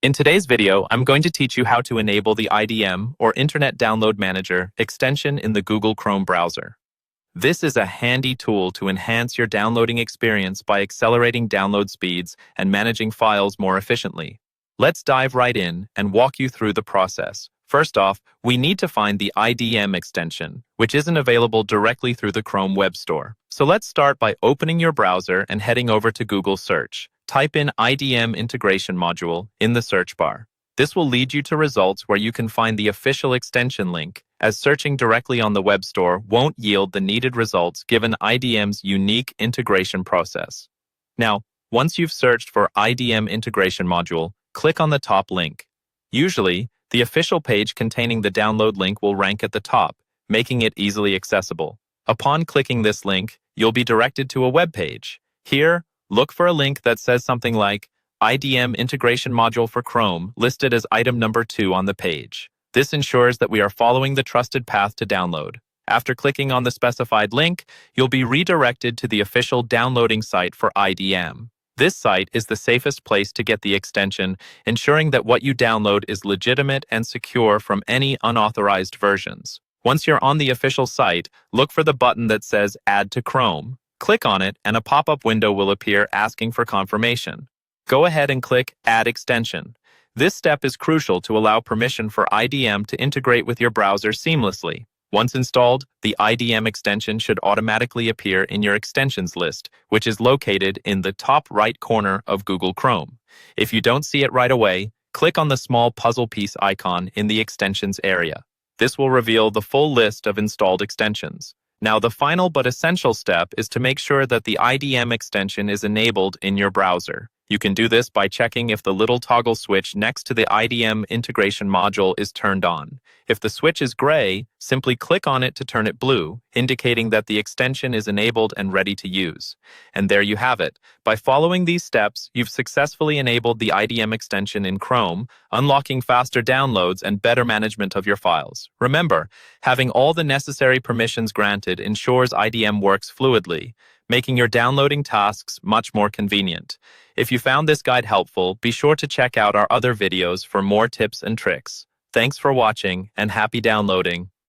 In today's video, I'm going to teach you how to enable the IDM, or Internet Download Manager, extension in the Google Chrome browser. This is a handy tool to enhance your downloading experience by accelerating download speeds and managing files more efficiently. Let's dive right in and walk you through the process. First off, we need to find the IDM extension, which isn't available directly through the Chrome Web Store. So let's start by opening your browser and heading over to Google Search. Type in IDM Integration Module in the search bar. This will lead you to results where you can find the official extension link, as searching directly on the web store won't yield the needed results given IDM's unique integration process. Now, once you've searched for IDM Integration Module, click on the top link. Usually, the official page containing the download link will rank at the top, making it easily accessible. Upon clicking this link, you'll be directed to a web page. Here, look for a link that says something like IDM Integration Module for Chrome listed as item number 2 on the page. This ensures that we are following the trusted path to download. After clicking on the specified link, you'll be redirected to the official downloading site for IDM. This site is the safest place to get the extension, ensuring that what you download is legitimate and secure from any unauthorized versions. Once you're on the official site, look for the button that says Add to Chrome. Click on it and a pop-up window will appear asking for confirmation. Go ahead and click Add Extension. This step is crucial to allow permission for IDM to integrate with your browser seamlessly. Once installed, the IDM extension should automatically appear in your extensions list, which is located in the top right corner of Google Chrome. If you don't see it right away, click on the small puzzle piece icon in the extensions area. This will reveal the full list of installed extensions. Now, the final but essential step is to make sure that the IDM extension is enabled in your browser. You can do this by checking if the little toggle switch next to the IDM integration module is turned on. If the switch is gray, simply click on it to turn it blue, indicating that the extension is enabled and ready to use. And there you have it. By following these steps, you've successfully enabled the IDM extension in Chrome, unlocking faster downloads and better management of your files. Remember, having all the necessary permissions granted ensures IDM works fluidly, making your downloading tasks much more convenient. If you found this guide helpful, be sure to check out our other videos for more tips and tricks. Thanks for watching and happy downloading.